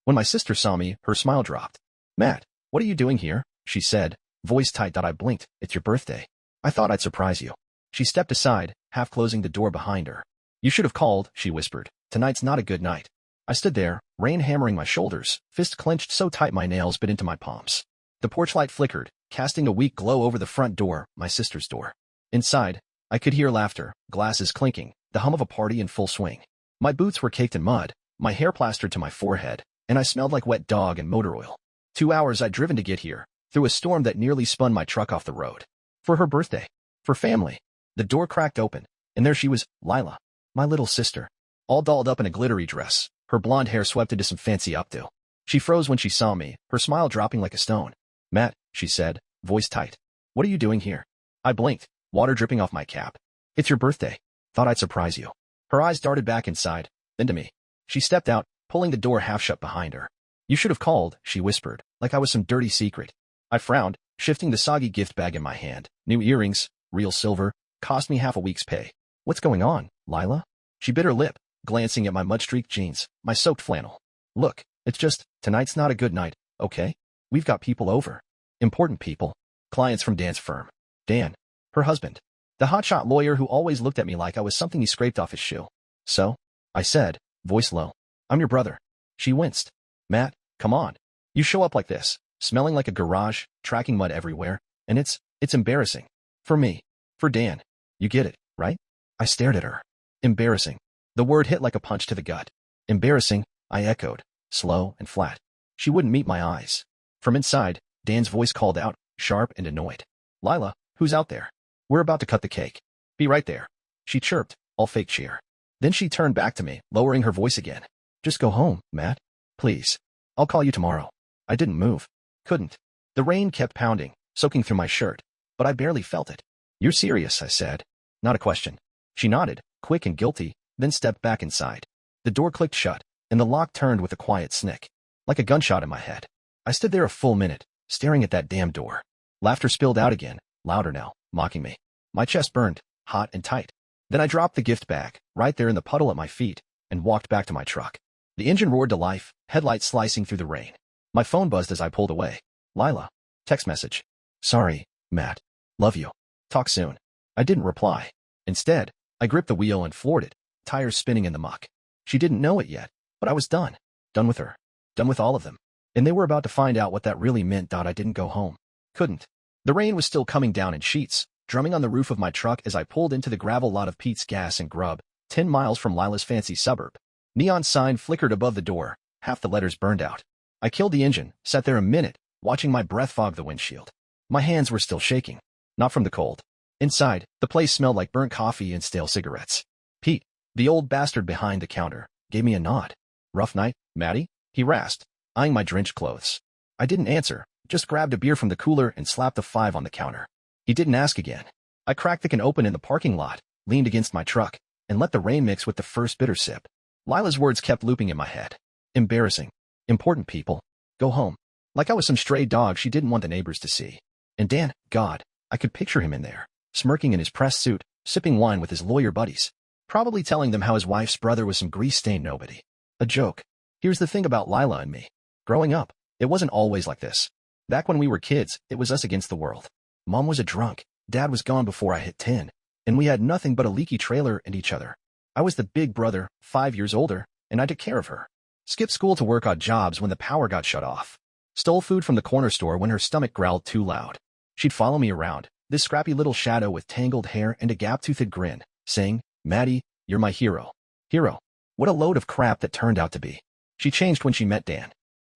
When my sister saw me, her smile dropped. "Matt, what are you doing here?" she said, voice tight. I blinked. "It's your birthday. I thought I'd surprise you." She stepped aside, half closing the door behind her. "You should have called," she whispered. "Tonight's not a good night." I stood there, rain hammering my shoulders, fist clenched so tight my nails bit into my palms. The porch light flickered, casting a weak glow over the front door, my sister's door. Inside, I could hear laughter, glasses clinking, the hum of a party in full swing. My boots were caked in mud, my hair plastered to my forehead, and I smelled like wet dog and motor oil. 2 hours I'd driven to get here, through a storm that nearly spun my truck off the road. For her birthday. For family. The door cracked open, and there she was, Lila, my little sister, all dolled up in a glittery dress, her blonde hair swept into some fancy updo. She froze when she saw me, her smile dropping like a stone. "Matt," she said, voice tight. "What are you doing here?" I blinked, water dripping off my cap. "It's your birthday. Thought I'd surprise you." Her eyes darted back inside, then to me. She stepped out, pulling the door half shut behind her. "You should have called," she whispered, like I was some dirty secret. I frowned, shifting the soggy gift bag in my hand. New earrings, real silver, cost me half a week's pay. "What's going on, Lila?" She bit her lip, glancing at my mud-streaked jeans, my soaked flannel. "Look, it's just, tonight's not a good night, okay? We've got people over. Important people. Clients from Dan's firm. Dan, her husband. The hotshot lawyer who always looked at me like I was something he scraped off his shoe." "So?" I said, voice low. "I'm your brother." She winced. "Matt, come on. You show up like this, smelling like a garage, tracking mud everywhere, and it's embarrassing. For me. For Dan. You get it, right?" I stared at her. Embarrassing. The word hit like a punch to the gut. Embarrassing, I echoed, slow and flat. She wouldn't meet my eyes. From inside, Dan's voice called out, sharp and annoyed. "Lila, who's out there? We're about to cut the cake. Be right there." She chirped, all fake cheer. Then she turned back to me, lowering her voice again. "Just go home, Matt. Please. I'll call you tomorrow." I didn't move. Couldn't. The rain kept pounding, soaking through my shirt, but I barely felt it. "You're serious," I said. Not a question. She nodded, quick and guilty, then stepped back inside. The door clicked shut, and the lock turned with a quiet snick. Like a gunshot in my head. I stood there a full minute, staring at that damn door. Laughter spilled out again, louder now, mocking me. My chest burned, hot and tight. Then I dropped the gift bag, right there in the puddle at my feet, and walked back to my truck. The engine roared to life, headlights slicing through the rain. My phone buzzed as I pulled away. "Lila." Text message. "Sorry, Matt. Love you. Talk soon." I didn't reply. Instead, I gripped the wheel and floored it, tires spinning in the muck. She didn't know it yet, but I was done. Done with her. Done with all of them. And they were about to find out what that really meant. I didn't go home. Couldn't. The rain was still coming down in sheets, drumming on the roof of my truck as I pulled into the gravel lot of Pete's Gas and Grub, 10 miles from Lila's fancy suburb. Neon sign flickered above the door, half the letters burned out. I killed the engine, sat there a minute, watching my breath fog the windshield. My hands were still shaking. Not from the cold. Inside, the place smelled like burnt coffee and stale cigarettes. Pete, the old bastard behind the counter, gave me a nod. "Rough night, Matty?" he rasped, eyeing my drenched clothes. I didn't answer, just grabbed a beer from the cooler and slapped a 5 on the counter. He didn't ask again. I cracked the can open in the parking lot, leaned against my truck, and let the rain mix with the first bitter sip. Lila's words kept looping in my head. Embarrassing. Important people. Go home. Like I was some stray dog she didn't want the neighbors to see. And Dan, God, I could picture him in there, smirking in his press suit, sipping wine with his lawyer buddies. Probably telling them how his wife's brother was some grease-stained nobody. A joke. Here's the thing about Lila and me. Growing up, it wasn't always like this. Back when we were kids, it was us against the world. Mom was a drunk, Dad was gone before I hit 10, and we had nothing but a leaky trailer and each other. I was the big brother, 5 years older, and I took care of her. Skipped school to work odd jobs when the power got shut off. Stole food from the corner store when her stomach growled too loud. She'd follow me around, this scrappy little shadow with tangled hair and a gap-toothed grin, saying, "Maddie, you're my hero." Hero. What a load of crap that turned out to be. She changed when she met Dan.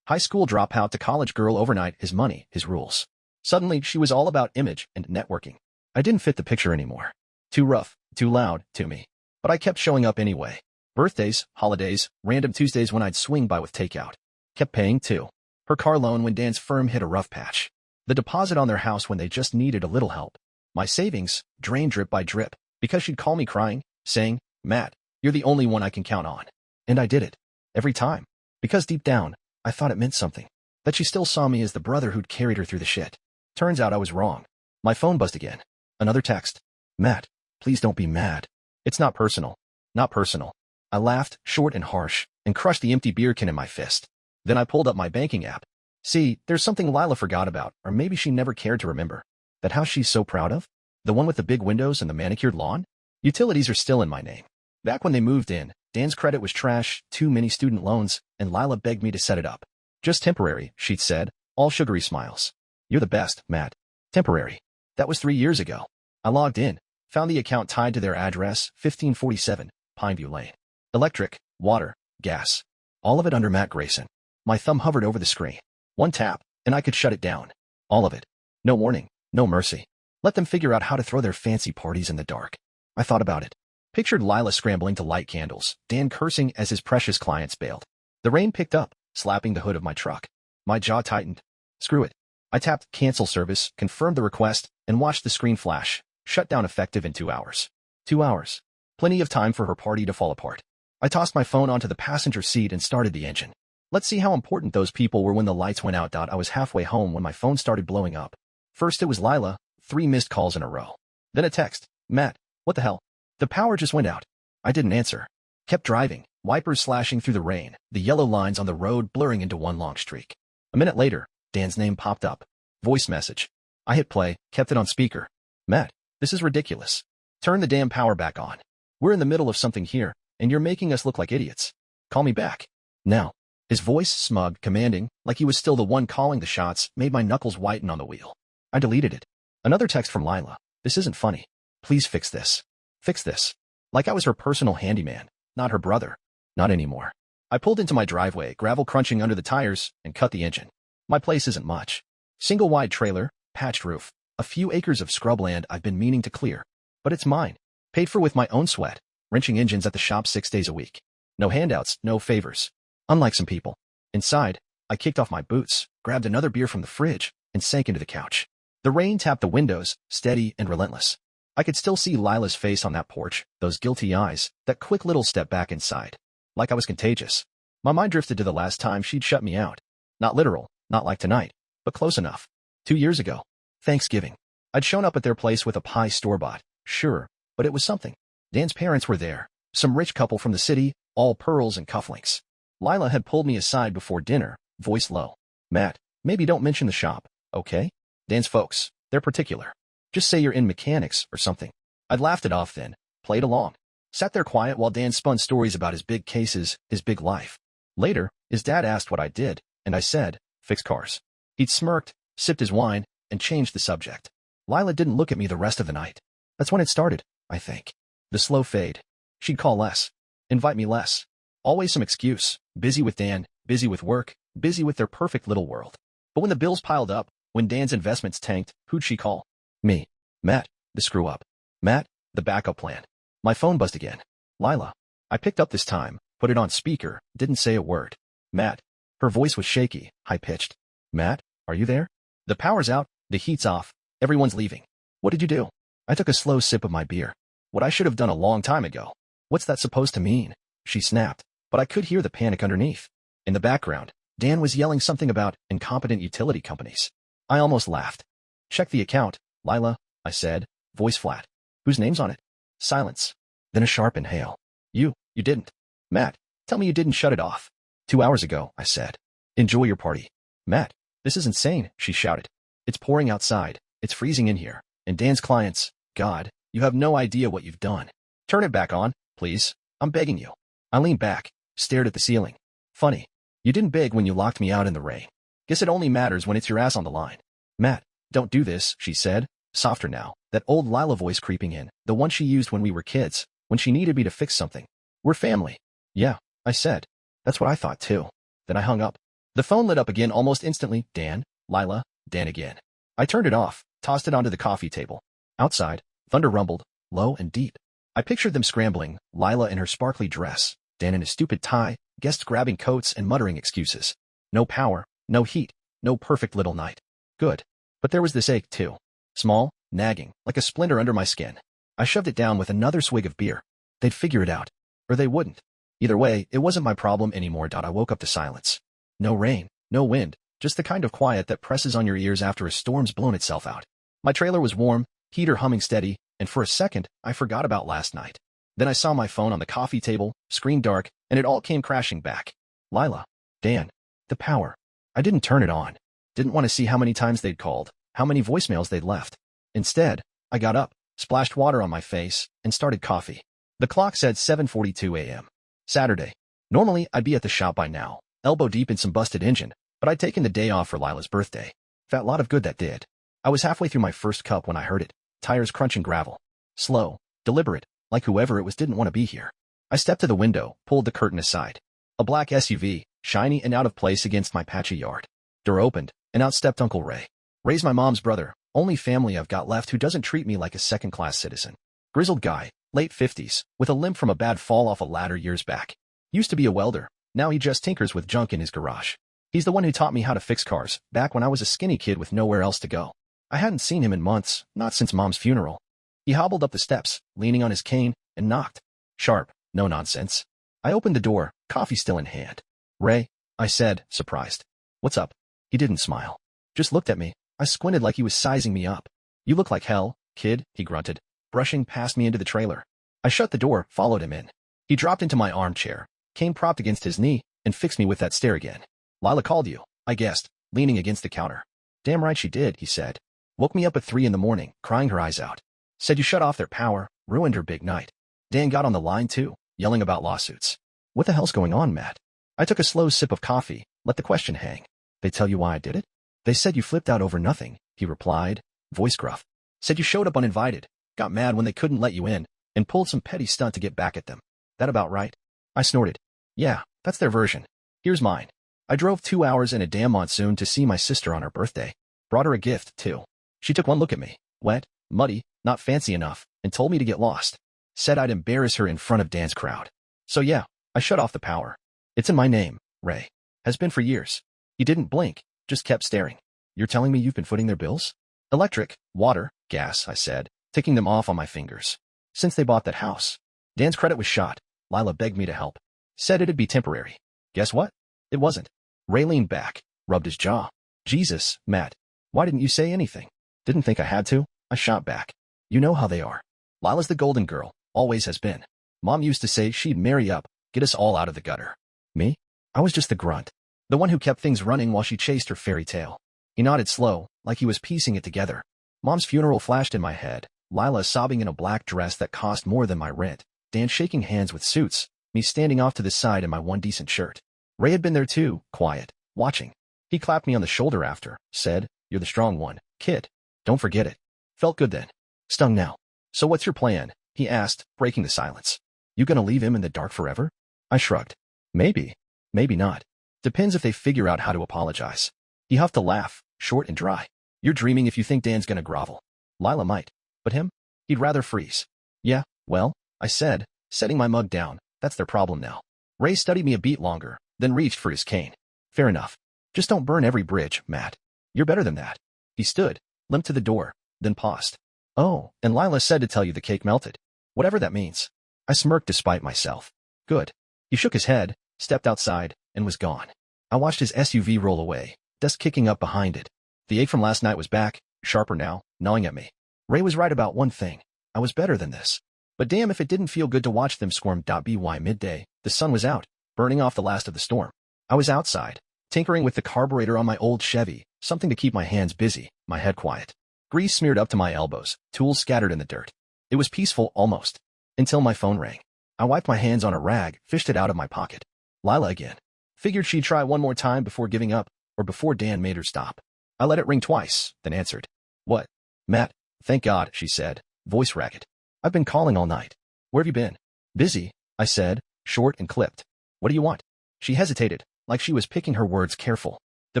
High school dropout to college girl overnight, his money, his rules. Suddenly, she was all about image and networking. I didn't fit the picture anymore. Too rough, too loud, to me. But I kept showing up anyway. Birthdays, holidays, random Tuesdays when I'd swing by with takeout. Kept paying, too. Her car loan when Dan's firm hit a rough patch. The deposit on their house when they just needed a little help. My savings, drained drip by drip, because she'd call me crying, saying, "Matt, you're the only one I can count on." And I did it. Every time. Because deep down, I thought it meant something. That she still saw me as the brother who'd carried her through the shit. Turns out I was wrong. My phone buzzed again. Another text. "Matt, please don't be mad. It's not personal. Not personal." I laughed, short and harsh, and crushed the empty beer can in my fist. Then I pulled up my banking app. See, there's something Lila forgot about, or maybe she never cared to remember. That house she's so proud of? The one with the big windows and the manicured lawn? Utilities are still in my name. Back when they moved in, Dan's credit was trash, too many student loans, and Lila begged me to set it up. Just temporary, she said, all sugary smiles. You're the best, Matt. Temporary. That was 3 years ago. I logged in, found the account tied to their address, 1547, Pineview Lane. Electric, water, gas. All of it under Matt Grayson. My thumb hovered over the screen. One tap, and I could shut it down. All of it. No warning, no mercy. Let them figure out how to throw their fancy parties in the dark. I thought about it. Pictured Lila scrambling to light candles, Dan cursing as his precious clients bailed. The rain picked up, slapping the hood of my truck. My jaw tightened. Screw it. I tapped cancel service, confirmed the request, and watched the screen flash. Shut down effective in 2 hours. 2 hours. Plenty of time for her party to fall apart. I tossed my phone onto the passenger seat and started the engine. Let's see how important those people were when the lights went out. I was halfway home when my phone started blowing up. First it was Lila, 3 missed calls in a row. Then a text. Matt, what the hell? The power just went out. I didn't answer. Kept driving, wipers slashing through the rain, the yellow lines on the road blurring into one long streak. A minute later, Dan's name popped up. Voice message. I hit play, kept it on speaker. Matt, this is ridiculous. Turn the damn power back on. We're in the middle of something here, and you're making us look like idiots. Call me back. Now. His voice, smug, commanding, like he was still the one calling the shots, made my knuckles whiten on the wheel. I deleted it. Another text from Lila. This isn't funny. Please fix this. Fix this. Like I was her personal handyman, not her brother. Not anymore. I pulled into my driveway, gravel crunching under the tires, and cut the engine. My place isn't much. Single-wide trailer, patched roof, a few acres of scrubland I've been meaning to clear. But it's mine. Paid for with my own sweat, wrenching engines at the shop 6 days a week. No handouts, no favors. Unlike some people. Inside, I kicked off my boots, grabbed another beer from the fridge, and sank into the couch. The rain tapped the windows, steady and relentless. I could still see Lila's face on that porch, those guilty eyes, that quick little step back inside. Like I was contagious. My mind drifted to the last time she'd shut me out. Not literal, not like tonight, but close enough. 2 years ago. Thanksgiving. I'd shown up at their place with a pie store-bought, sure, but it was something. Dan's parents were there, some rich couple from the city, all pearls and cufflinks. Lila had pulled me aside before dinner, voice low. Matt, maybe don't mention the shop, okay? Dan's folks, they're particular. Just say you're in mechanics or something. I'd laughed it off then, played along. Sat there quiet while Dan spun stories about his big cases, his big life. Later, his dad asked what I did, and I said, fix cars. He'd smirked, sipped his wine, and changed the subject. Lila didn't look at me the rest of the night. That's when it started, I think. The slow fade. She'd call less. Invite me less. Always some excuse. Busy with Dan, busy with work, busy with their perfect little world. But when the bills piled up, when Dan's investments tanked, who'd she call? Me. Matt, the screw-up. Matt, the backup plan. My phone buzzed again. Lila. I picked up this time, put it on speaker, didn't say a word. Matt. Her voice was shaky, high-pitched. Matt, are you there? The power's out, the heat's off, everyone's leaving. What did you do? I took a slow sip of my beer. What I should have done a long time ago. What's that supposed to mean? She snapped, but I could hear the panic underneath. In the background, Dan was yelling something about incompetent utility companies. I almost laughed. Check the account, Lila, I said, voice flat. Whose name's on it? Silence. Then a sharp inhale. You didn't. Matt, tell me you didn't shut it off. 2 hours ago, I said. Enjoy your party. Matt, this is insane, she shouted. It's pouring outside. It's freezing in here. And Dan's clients, God, you have no idea what you've done. Turn it back on, please. I'm begging you. I leaned back, stared at the ceiling. Funny. You didn't beg when you locked me out in the rain. Guess it only matters when it's your ass on the line. Matt, don't do this, she said, softer now, that old Lila voice creeping in, the one she used when we were kids, when she needed me to fix something. We're family. Yeah, I said. That's what I thought too. Then I hung up. The phone lit up again almost instantly. Dan, Lila, Dan again. I turned it off, tossed it onto the coffee table. Outside, thunder rumbled, low and deep. I pictured them scrambling, Lila in her sparkly dress, Dan in his stupid tie, guests grabbing coats and muttering excuses. No power, no heat, no perfect little night. Good. But there was this ache too. Small, nagging, like a splinter under my skin. I shoved it down with another swig of beer. They'd figure it out. Or they wouldn't. Either way, it wasn't my problem anymore. I woke up to silence. No rain, no wind, just the kind of quiet that presses on your ears after a storm's blown itself out. My trailer was warm, heater humming steady, and for a second, I forgot about last night. Then I saw my phone on the coffee table, screen dark, and it all came crashing back. Lila. Dan. The power. I didn't turn it on. Didn't want to see how many times they'd called, how many voicemails they'd left. Instead, I got up, splashed water on my face, and started coffee. The clock said 7:42 a.m. Saturday. Normally, I'd be at the shop by now, elbow deep in some busted engine, but I'd taken the day off for Lila's birthday. Fat lot of good that did. I was halfway through my first cup when I heard it, tires crunching gravel. Slow, deliberate, like whoever it was didn't want to be here. I stepped to the window, pulled the curtain aside. A black SUV, shiny and out of place against my patchy yard. Door opened, and out stepped Uncle Ray. Ray's my mom's brother, only family I've got left who doesn't treat me like a second-class citizen. Grizzled guy, late 50s, with a limp from a bad fall off a ladder years back. Used to be a welder, now he just tinkers with junk in his garage. He's the one who taught me how to fix cars, back when I was a skinny kid with nowhere else to go. I hadn't seen him in months, not since Mom's funeral. He hobbled up the steps, leaning on his cane, and knocked. Sharp, no nonsense. I opened the door, coffee still in hand. Ray, I said, surprised. What's up? He didn't smile. Just looked at me. I squinted like he was sizing me up. You look like hell, kid, he grunted, brushing past me into the trailer. I shut the door, followed him in. He dropped into my armchair, came propped against his knee, and fixed me with that stare again. Lila called you, I guessed, leaning against the counter. Damn right she did, he said. Woke me up at 3 a.m, crying her eyes out. Said you shut off their power, ruined her big night. Dan got on the line too, yelling about lawsuits. What the hell's going on, Matt? I took a slow sip of coffee, let the question hang. They tell you why I did it? They said you flipped out over nothing, he replied, voice gruff. Said you showed up uninvited, got mad when they couldn't let you in, and pulled some petty stunt to get back at them. That about right? I snorted. Yeah, that's their version. Here's mine. I drove 2 hours in a damn monsoon to see my sister on her birthday. Brought her a gift, too. She took one look at me, wet, muddy, not fancy enough, and told me to get lost. Said I'd embarrass her in front of Dan's crowd. So yeah, I shut off the power. It's in my name, Ray. Has been for years. He didn't blink, just kept staring. You're telling me you've been footing their bills? Electric, water, gas, I said, ticking them off on my fingers. Since they bought that house. Dan's credit was shot. Lila begged me to help. Said it'd be temporary. Guess what? It wasn't. Ray leaned back, rubbed his jaw. Jesus, Matt. Why didn't you say anything? Didn't think I had to? I shot back. You know how they are. Lila's the golden girl, always has been. Mom used to say she'd marry up, get us all out of the gutter. Me? I was just the grunt. The one who kept things running while she chased her fairy tale. He nodded slow, like he was piecing it together. Mom's funeral flashed in my head. Lila sobbing in a black dress that cost more than my rent. Dan shaking hands with Suits. Me standing off to the side in my one decent shirt. Ray had been there too, quiet, watching. He clapped me on the shoulder after, said, "You're the strong one, kid. Don't forget it." Felt good then. Stung now. So what's your plan? He asked, breaking the silence. You gonna leave him in the dark forever? I shrugged. Maybe. Maybe not. Depends if they figure out how to apologize. He huffed a laugh, short and dry. You're dreaming if you think Dan's gonna grovel. Lila might. But him? He'd rather freeze. Yeah, well, I said, setting my mug down. That's their problem now. Ray studied me a beat longer, then reached for his cane. Fair enough. Just don't burn every bridge, Matt. You're better than that. He stood, limped to the door, then paused. Oh, and Lila said to tell you the cake melted. Whatever that means. I smirked despite myself. Good. He shook his head, stepped outside, and was gone. I watched his SUV roll away, dust kicking up behind it. The ache from last night was back, sharper now, gnawing at me. Ray was right about one thing. I was better than this. But damn if it didn't feel good to watch them squirm. By midday, the sun was out, burning off the last of the storm. I was outside, tinkering with the carburetor on my old Chevy, something to keep my hands busy, my head quiet. Grease smeared up to my elbows, tools scattered in the dirt. It was peaceful, almost. Until my phone rang. I wiped my hands on a rag, fished it out of my pocket. Lila again. Figured she'd try one more time before giving up, or before Dan made her stop. I let it ring twice, then answered. What? Matt. Thank God, she said, voice ragged. I've been calling all night. Where have you been? Busy, I said, short and clipped. What do you want? She hesitated, like she was picking her words careful. The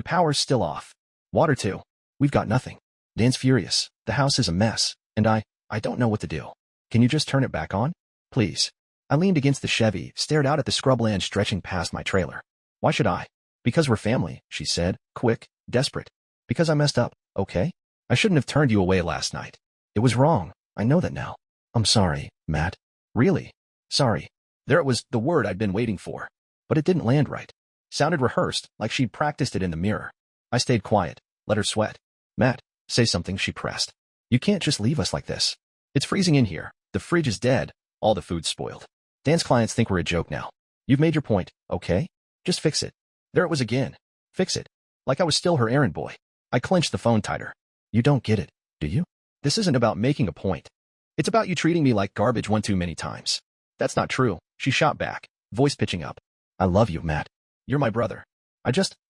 power's still off. Water too. We've got nothing. Dan's furious. The house is a mess, and I don't know what to do. Can you just turn it back on? Please. I leaned against the Chevy, stared out at the scrubland stretching past my trailer. Why should I? Because we're family, she said, quick, desperate. Because I messed up, okay? I shouldn't have turned you away last night. It was wrong. I know that now. I'm sorry, Matt. Really? Sorry. There it was, the word I'd been waiting for. But it didn't land right. Sounded rehearsed, like she'd practiced it in the mirror. I stayed quiet, let her sweat. Matt, say something, she pressed. You can't just leave us like this. It's freezing in here. The fridge is dead. All the food's spoiled. Dan's clients think we're a joke now. You've made your point, okay? Just fix it. There it was again. Fix it. Like I was still her errand boy. I clenched the phone tighter. You don't get it, do you? This isn't about making a point. It's about you treating me like garbage one too many times. That's not true, she shot back, voice pitching up. I love you, Matt. You're my brother.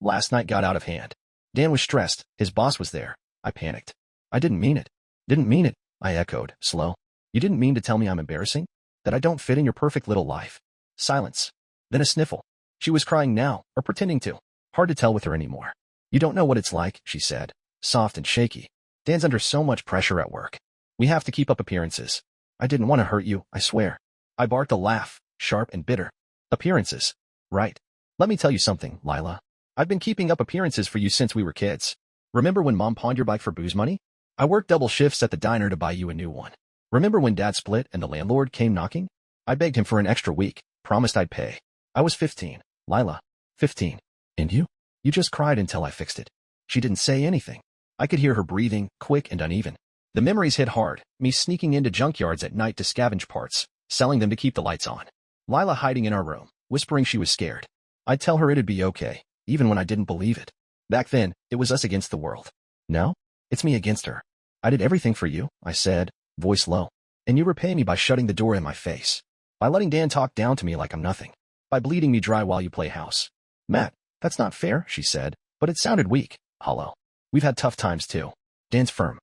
Last night got out of hand. Dan was stressed, his boss was there. I panicked. I didn't mean it. Didn't mean it, I echoed, slow. You didn't mean to tell me I'm embarrassing? That I don't fit in your perfect little life? Silence. Then a sniffle. She was crying now, or pretending to. Hard to tell with her anymore. You don't know what it's like, she said, soft and shaky. Dan's under so much pressure at work. We have to keep up appearances. I didn't want to hurt you, I swear. I barked a laugh, sharp and bitter. Appearances. Right. Let me tell you something, Lila. I've been keeping up appearances for you since we were kids. Remember when Mom pawned your bike for booze money? I worked double shifts at the diner to buy you a new one. Remember when Dad split and the landlord came knocking? I begged him for an extra week, promised I'd pay. I was 15, Lila. 15. And you? You just cried until I fixed it. She didn't say anything. I could hear her breathing, quick and uneven. The memories hit hard, me sneaking into junkyards at night to scavenge parts, selling them to keep the lights on. Lila hiding in our room, whispering she was scared. I'd tell her it'd be okay, even when I didn't believe it. Back then, it was us against the world. Now, it's me against her. I did everything for you, I said, voice low. And you repay me by shutting the door in my face. By letting Dan talk down to me like I'm nothing. By bleeding me dry while you play house. Matt, that's not fair, she said, but it sounded weak, hollow. We've had tough times too. Dan's firm.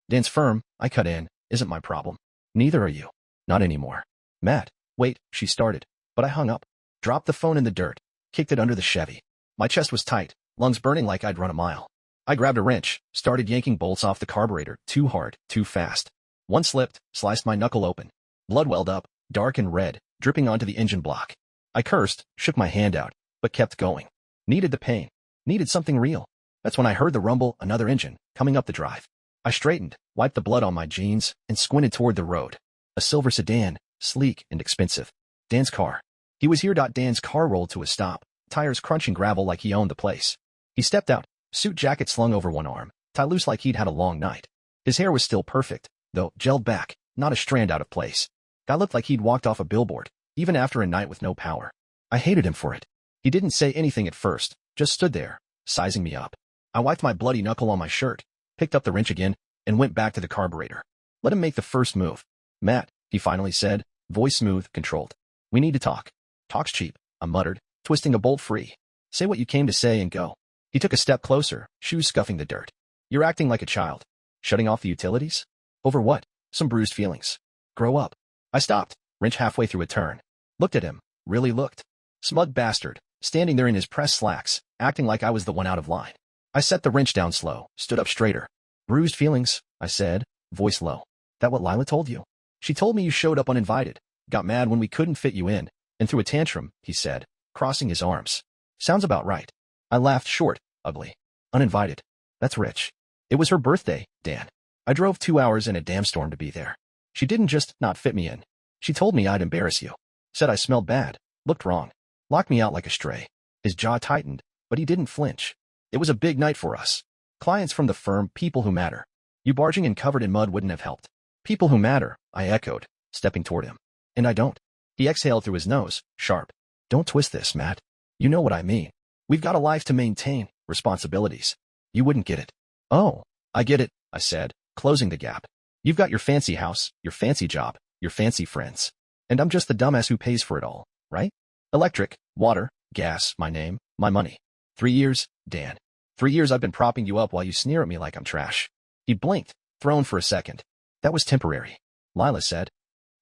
Dan's firm, I cut in, isn't my problem. Neither are you. Not anymore. Matt, wait, she started, but I hung up. Dropped the phone in the dirt, kicked it under the Chevy. My chest was tight, lungs burning like I'd run a mile. I grabbed a wrench, started yanking bolts off the carburetor, too hard, too fast. One slipped, sliced my knuckle open. Blood welled up, dark and red, dripping onto the engine block. I cursed, shook my hand out, but kept going. Needed the pain. Needed something real. That's when I heard the rumble, another engine, coming up the drive. I straightened, wiped the blood on my jeans, and squinted toward the road. A silver sedan, sleek and expensive. Dan's car. He was here. Dan's car rolled to a stop, tires crunching gravel like he owned the place. He stepped out, suit jacket slung over one arm, tie loose like he'd had a long night. His hair was still perfect, though gelled back, not a strand out of place. Guy looked like he'd walked off a billboard, even after a night with no power. I hated him for it. He didn't say anything at first, just stood there, sizing me up. I wiped my bloody knuckle on my shirt, picked up the wrench again, and went back to the carburetor. Let him make the first move. Matt, he finally said, voice smooth, controlled. We need to talk. Talk's cheap, I muttered, twisting a bolt free. Say what you came to say and go. He took a step closer, shoes scuffing the dirt. You're acting like a child. Shutting off the utilities? Over what? Some bruised feelings. Grow up. I stopped, wrench halfway through a turn. Looked at him, really looked. Smug bastard, standing there in his press slacks, acting like I was the one out of line. I set the wrench down slow, stood up straighter. Bruised feelings, I said, voice low. That what Lila told you? She told me you showed up uninvited, got mad when we couldn't fit you in, and threw a tantrum, he said, crossing his arms. Sounds about right. I laughed short, ugly. Uninvited. That's rich. It was her birthday, Dan. I drove 2 hours in a damn storm to be there. She didn't just not fit me in. She told me I'd embarrass you. Said I smelled bad, looked wrong. Locked me out like a stray. His jaw tightened, but he didn't flinch. It was a big night for us. Clients from the firm, people who matter. You barging in covered in mud wouldn't have helped. People who matter, I echoed, stepping toward him. And I don't. He exhaled through his nose, sharp. Don't twist this, Matt. You know what I mean. We've got a life to maintain, responsibilities. You wouldn't get it. Oh, I get it, I said, closing the gap. You've got your fancy house, your fancy job, your fancy friends. And I'm just the dumbass who pays for it all, right? Electric, water, gas, my name, my money. 3 years, Dan. 3 years I've been propping you up while you sneer at me like I'm trash. He blinked, thrown for a second. That was temporary, Lila said.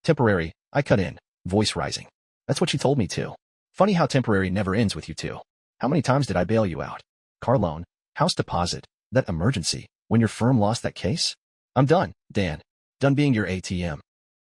Temporary, I cut in, voice rising. That's what she told me too. Funny how temporary never ends with you two. How many times did I bail you out? Car loan, house deposit, that emergency, when your firm lost that case? I'm done, Dan. Done being your ATM.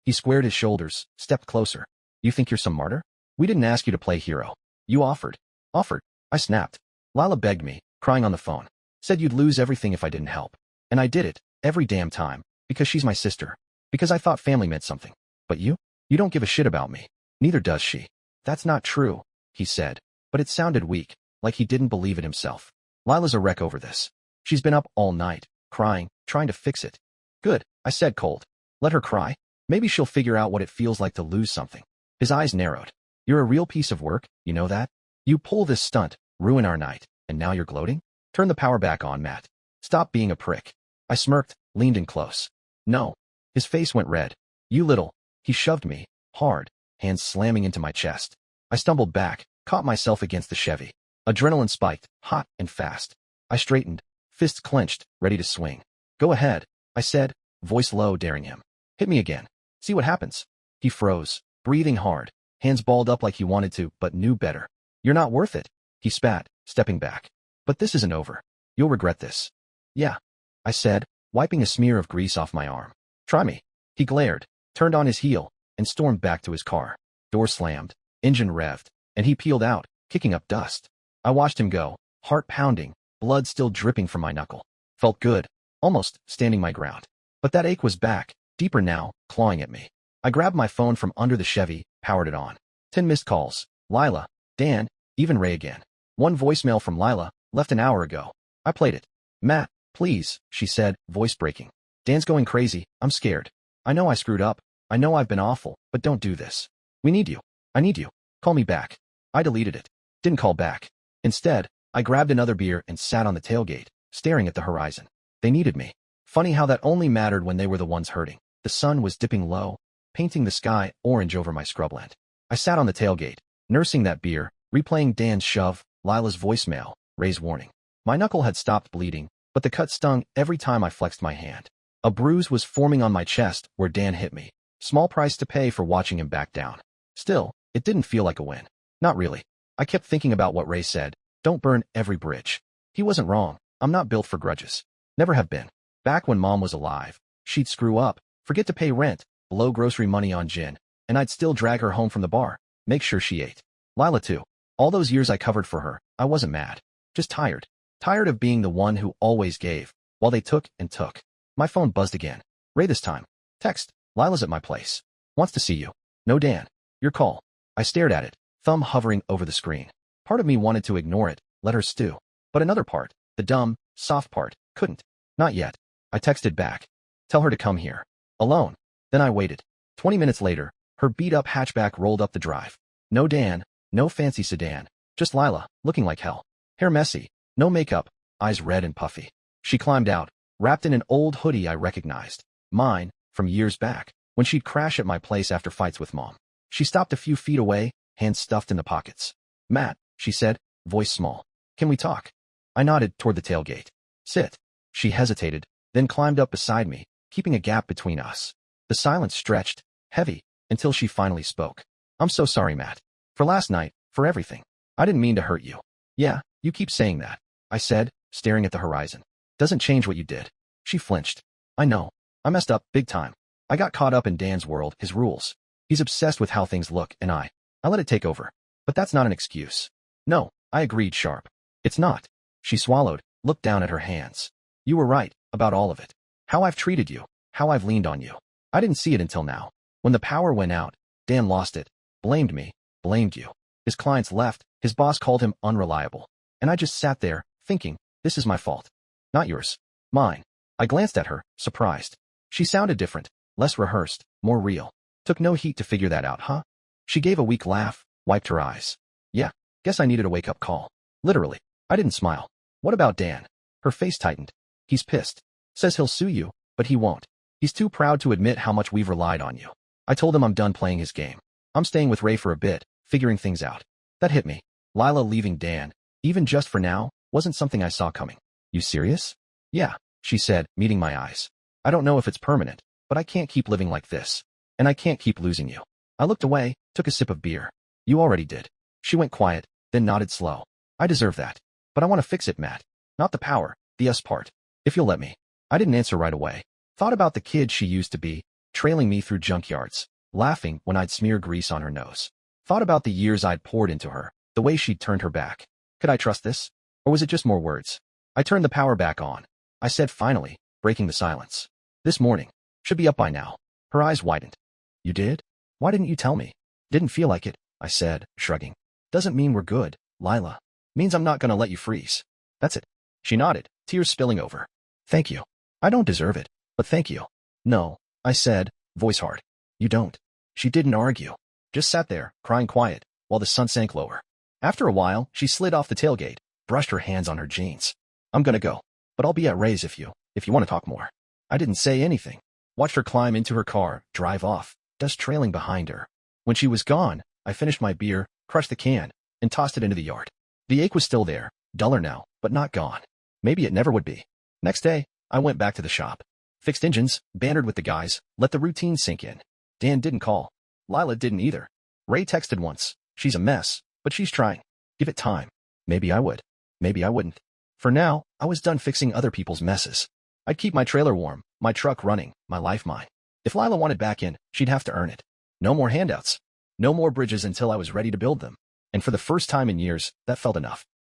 He squared his shoulders, stepped closer. You think you're some martyr? We didn't ask you to play hero. You offered. Offered. I snapped. Lila begged me, crying on the phone. Said you'd lose everything if I didn't help. And I did it, every damn time, because she's my sister. Because I thought family meant something. But you? You don't give a shit about me. Neither does she. That's not true, he said. But it sounded weak, like he didn't believe it himself. Lila's a wreck over this. She's been up all night, crying, trying to fix it. Good, I said cold. Let her cry. Maybe she'll figure out what it feels like to lose something. His eyes narrowed. You're a real piece of work, you know that? You pull this stunt, ruin our night, and now you're gloating? Turn the power back on, Matt. Stop being a prick. I smirked, leaned in close. No. His face went red. You little. He shoved me, hard, hands slamming into my chest. I stumbled back, caught myself against the Chevy. Adrenaline spiked, hot and fast. I straightened, fists clenched, ready to swing. Go ahead, I said, voice low, daring him. Hit me again. See what happens. He froze, breathing hard, hands balled up like he wanted to, but knew better. You're not worth it. He spat, stepping back. But this isn't over. You'll regret this. Yeah, I said, wiping a smear of grease off my arm. Try me. He glared, turned on his heel, and stormed back to his car. Door slammed, engine revved, and he peeled out, kicking up dust. I watched him go, heart pounding, blood still dripping from my knuckle. Felt good, almost standing my ground. But that ache was back, deeper now, clawing at me. I grabbed my phone from under the Chevy, powered it on. 10 missed calls. Lila, Dan, even Ray again. One voicemail from Lila, left an hour ago. I played it. Matt, please, she said, voice breaking. Dan's going crazy, I'm scared. I know I screwed up. I know I've been awful, but don't do this. We need you. I need you. Call me back. I deleted it. Didn't call back. Instead, I grabbed another beer and sat on the tailgate, staring at the horizon. They needed me. Funny how that only mattered when they were the ones hurting. The sun was dipping low, painting the sky orange over my scrubland. I sat on the tailgate, nursing that beer, replaying Dan's shove, Lila's voicemail, Ray's warning. My knuckle had stopped bleeding, but the cut stung every time I flexed my hand. A bruise was forming on my chest where Dan hit me. Small price to pay for watching him back down. Still, it didn't feel like a win. Not really. I kept thinking about what Ray said. Don't burn every bridge. He wasn't wrong. I'm not built for grudges. Never have been. Back when Mom was alive, she'd screw up, forget to pay rent, blow grocery money on gin, and I'd still drag her home from the bar, make sure she ate. Lila too. All those years I covered for her, I wasn't mad. Just tired. Tired of being the one who always gave, while they took and took. My phone buzzed again. Ray this time. Text. Lila's at my place. Wants to see you. No Dan. Your call. I stared at it, thumb hovering over the screen. Part of me wanted to ignore it, let her stew. But another part, the dumb, soft part, couldn't. Not yet. I texted back. Tell her to come here. Alone. Then I waited. 20 minutes later, her beat-up hatchback rolled up the drive. No Dan, no fancy sedan. Just Lila, looking like hell. Hair messy, no makeup, eyes red and puffy. She climbed out, wrapped in an old hoodie I recognized. Mine, from years back, when she'd crash at my place after fights with Mom. She stopped a few feet away, hands stuffed in the pockets. Matt, she said, voice small. Can we talk? I nodded toward the tailgate. Sit. She hesitated, then climbed up beside me, keeping a gap between us. The silence stretched, heavy, until she finally spoke. I'm so sorry, Matt. For last night, for everything. I didn't mean to hurt you. Yeah, you keep saying that, I said, staring at the horizon. Doesn't change what you did. She flinched. I know. I messed up, big time. I got caught up in Dan's world, his rules. He's obsessed with how things look, and I let it take over. But that's not an excuse. No, I agreed sharp. It's not. She swallowed, looked down at her hands. You were right, about all of it. How I've treated you, how I've leaned on you. I didn't see it until now. When the power went out, Dan lost it, blamed me, blamed you. His clients left, his boss called him unreliable. And I just sat there, thinking, this is my fault. Not yours. Mine. I glanced at her, surprised. She sounded different, less rehearsed, more real. Took no heat to figure that out, huh? She gave a weak laugh, wiped her eyes. Yeah, guess I needed a wake-up call. Literally. I didn't smile. What about Dan? Her face tightened. He's pissed. Says he'll sue you, but he won't. He's too proud to admit how much we've relied on you. I told him I'm done playing his game. I'm staying with Ray for a bit, figuring things out. That hit me. Lila leaving Dan, even just for now, wasn't something I saw coming. You serious? Yeah, she said, meeting my eyes. I don't know if it's permanent, but I can't keep living like this. And I can't keep losing you. I looked away, took a sip of beer. You already did. She went quiet, then nodded slow. I deserve that. But I want to fix it, Matt. Not the power, the us part. If you'll let me. I didn't answer right away. Thought about the kid she used to be, trailing me through junkyards, laughing when I'd smear grease on her nose. Thought about the years I'd poured into her, the way she'd turned her back. Could I trust this? Or was it just more words? I turned the power back on. I said finally, breaking the silence. This morning. Should be up by now. Her eyes widened. You did? Why didn't you tell me? Didn't feel like it, I said, shrugging. Doesn't mean we're good, Lila. Means I'm not gonna let you freeze. That's it. She nodded, tears spilling over. Thank you. I don't deserve it, but thank you. No, I said, voice hard. You don't. She didn't argue. Just sat there, crying quiet, while the sun sank lower. After a while, she slid off the tailgate, brushed her hands on her jeans. I'm gonna go, but I'll be at Ray's if you want to talk more. I didn't say anything. Watched her climb into her car, drive off, dust trailing behind her. When she was gone, I finished my beer, crushed the can, and tossed it into the yard. The ache was still there, duller now, but not gone. Maybe it never would be. Next day, I went back to the shop. Fixed engines, bantered with the guys, let the routine sink in. Dan didn't call. Lila didn't either. Ray texted once. She's a mess, but she's trying. Give it time. Maybe I would. Maybe I wouldn't. For now, I was done fixing other people's messes. I'd keep my trailer warm, my truck running, my life mine. If Lila wanted back in, she'd have to earn it. No more handouts. No more bridges until I was ready to build them. And for the first time in years, that felt enough.